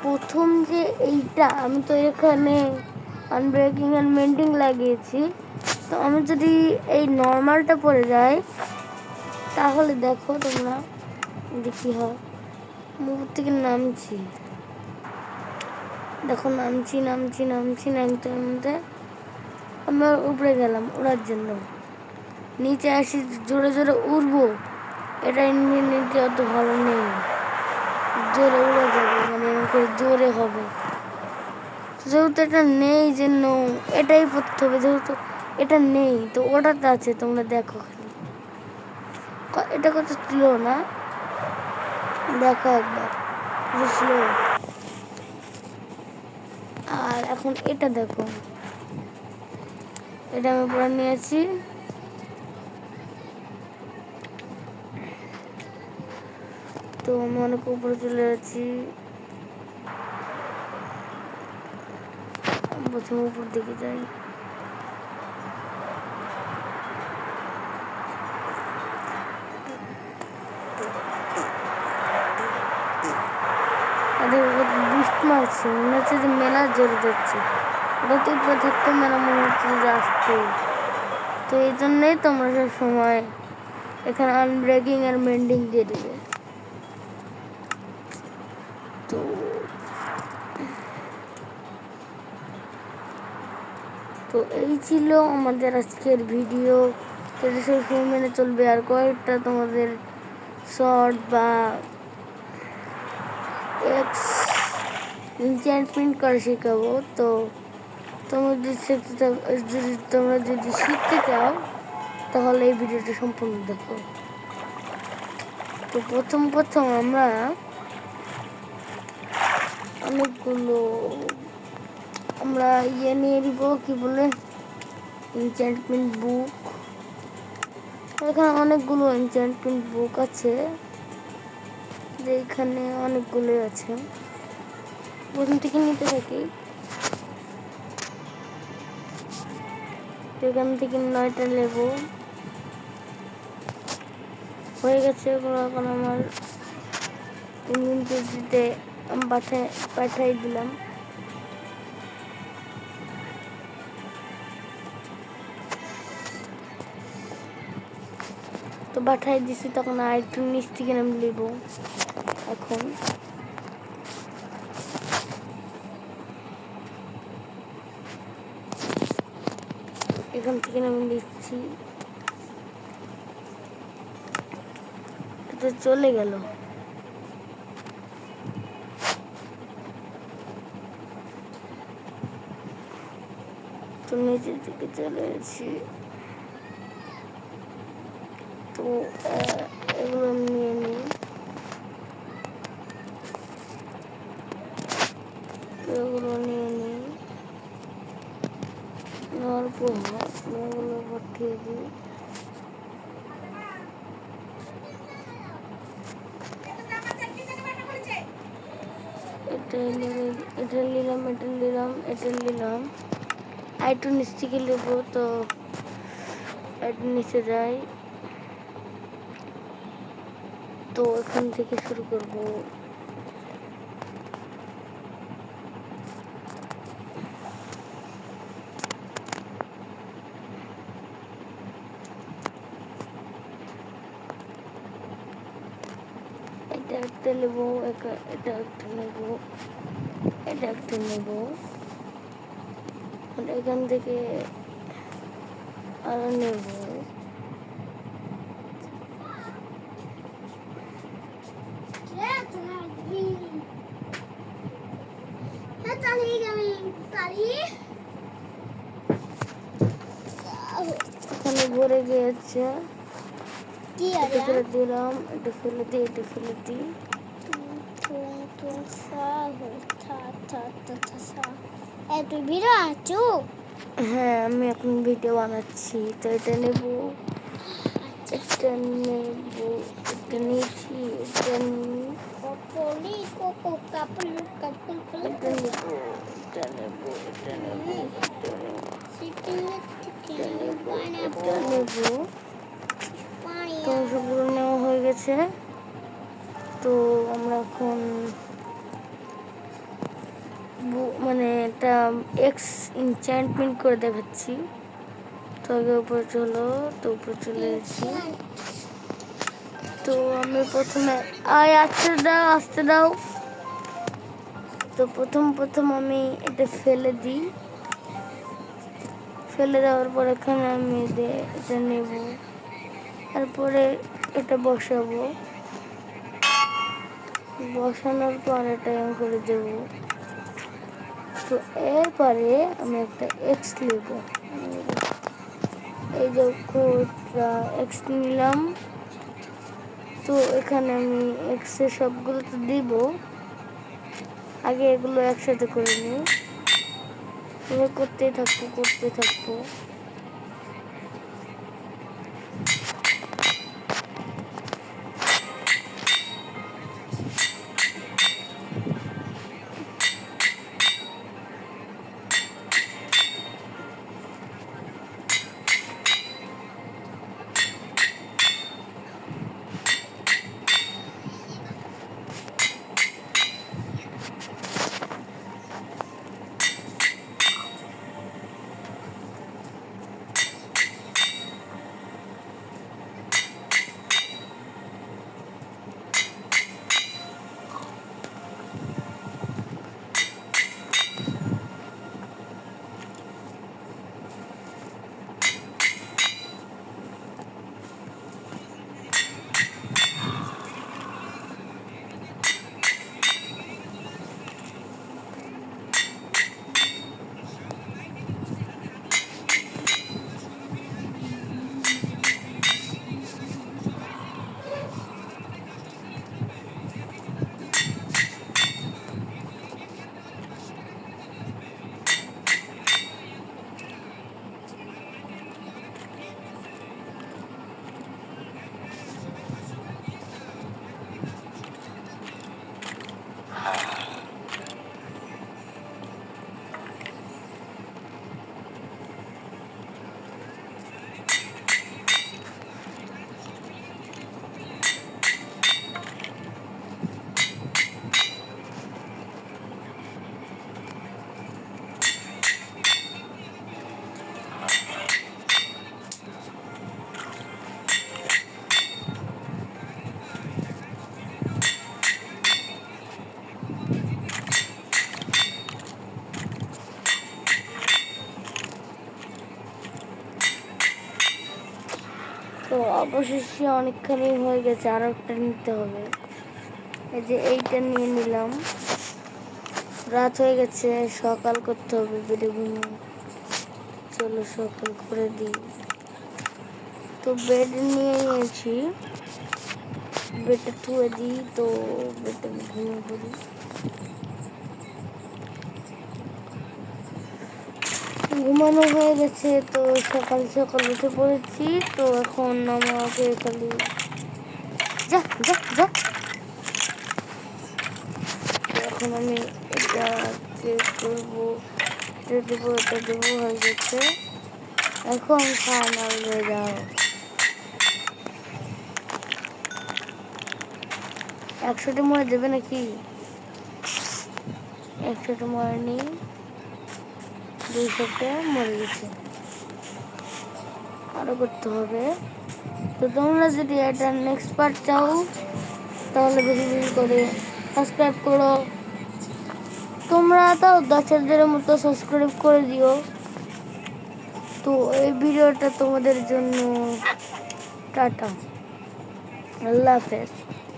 প্রথম যে এইটা আমি তো এখানে আনব্রেকিং অ্যান্ড মেন্ডিং লাগিয়েছি, তো আমি যদি এই নর্মালটা পরে যাই তাহলে দেখো তোমরা দেখি হয় মুখ থেকে নামছি, দেখো নামছি নামছি নামছি নামতে নামতে আমরা উপরে গেলাম ওড়ার জন্য, নিচে আসি জোরে জোরে উড়বো, এটা ইনফিনিটি অত ভালো নেই, জোরে উড়ে যাবে মানে এরকম করে জোরে হবে, যেহেতু এটা নেই যে এটাই পড়তে হবে, যেহেতু এটা নেই তো ওটাতে আছে, তোমরা দেখো খালি এটা কত স্লো না, দেখো একবার স্লো। আর এখন এটা দেখো, এটা আমি পরে নিয়েছি, তো আমি অনেক উপরে চলে যাচ্ছি, প্রথমে উপর দিকে যাই, বৃষ্টি মারছে, মনে হচ্ছে যে মেলা জোরে যাচ্ছে, ওটা তো উপরে থাকতে মেলা মনে হচ্ছে যে আসছে, তো এই জন্যই তোমরা সব সময় এখানে আনব্রেকিং আর মেন্ডিং দিয়ে দেবে। তো তো এই ছিল আমাদের আজকের ভিডিও, যদি সেই মেনে চলবে আর কয়েকটা তোমাদের শর্ট বা এক্স এনচ্যান্টমেন্ট করে শেখাবো, তো তোমরা যদি শিখতে চাও তাহলে এই ভিডিওটা সম্পূর্ণ দেখো। তো প্রথম আমরা অনেকগুলো আমরা নিয়ে নিব, কি বলে এনচ্যান্টমেন্ট বুক, এখানে অনেকগুলো এনচ্যান্টমেন্ট বুক আছে, যে এখানে অনেকগুলো আছে, প্রথম থেকে নিতে থাকি, এখান থেকে 9টা নেব, হয়ে গেছে। এখন আমার ইনভেন্টরিতে পাঠাই দিলাম, তো পাঠাই দিছি, তখন আর একটু নিচ থেকে আমি নেব, এখন এখান থেকে আমি নিচ্ছি, এটা চলে গেল, তো নিচের দিকে চলে এসেছি, তো এগুলো নিয়ে নিই, এগুলো নিয়ে নিই, নেওয়ার পর এগুলো পাঠিয়ে দিই, এটা নিলাম, একটু নিচ থেকে নেবো, তো একটু নিচে যাই, তো এখান থেকে শুরু করবো, এটা একটা নেবো, এটা একটা নেবো, এটা একটা নেবো, এখান থেকে আরো নেবো, এখানে ভরে গিয়েছে, এটা ফেলে দিলাম, এটা ফেলে দিই, এটা ফেলে দিই, তুই ভিডিও আছো? হ্যাঁ আমি এখন ভিডিও বানাচ্ছি, তো এটা নেব, এটা নেব, এটা নিয়েছি, এটা নিই, এটা নেব, এটা নেব, এটা নেব, এটা নেব, তো সবগুলো নেওয়া হয়ে গেছে। তো আমরা এখন মানে একটা এক্স এনচ্যান্টমেন্ট করে দেখাচ্ছি। তো আগে উপরে চলো, তো উপরে চলে এসেছি। তো আমি প্রথমে আস্তে দাও। তো প্রথম আমি এটা ফেলে দিই। ফেলে দেওয়ার পর এখানে আমি এটা নেব, তারপরে এটা বসাবো। বসানোর পর এটা করে দেবো। তো এরপরে আমি একটা এক্স নেব। এই যে এক্স নিলাম। তো এখানে আমি এক্সের সবগুলো তো দিব। আগে এগুলো একসাথে করে নিই। এবার করতেই থাকবো। তো অবশেষে অনেকখানি হয়ে গেছে, আরো একটা নিতে হবে। এই যে এইটা নিয়ে নিলাম। রাত হয়ে গেছে, সকাল করতে হবে বেডে ঘুমিয়ে। চলো সকাল করে দিই। তো বেড নিয়ে নিয়েছি, বেডটা ধুয়ে দিই। তো বেডটা ঘুমিয়ে পড়ি। ঘুমানো হয়ে গেছে, তো সকাল উঠে পড়েছি। তো এখন আমাকে খালি যা যা যা। এখন আমি এটা চেক করবো, এটা দেবো হয়ে গেছে। এখন ফাইনাল রেজাল্ট 100টি মরে দেবে নাকি? 100টা মরে নি, 200টা মরে গেছে। আরো করতে হবে। তো তোমরা যদি এটা নেক্সট পার্ট চাও তাহলে বেশি করে সাবস্ক্রাইব করো। তোমরা তাও 10,000 মতো সাবস্ক্রাইব করে দিও। তো এই ভিডিওটা তোমাদের জন্য টাটা, আল্লাহ হাফেজ।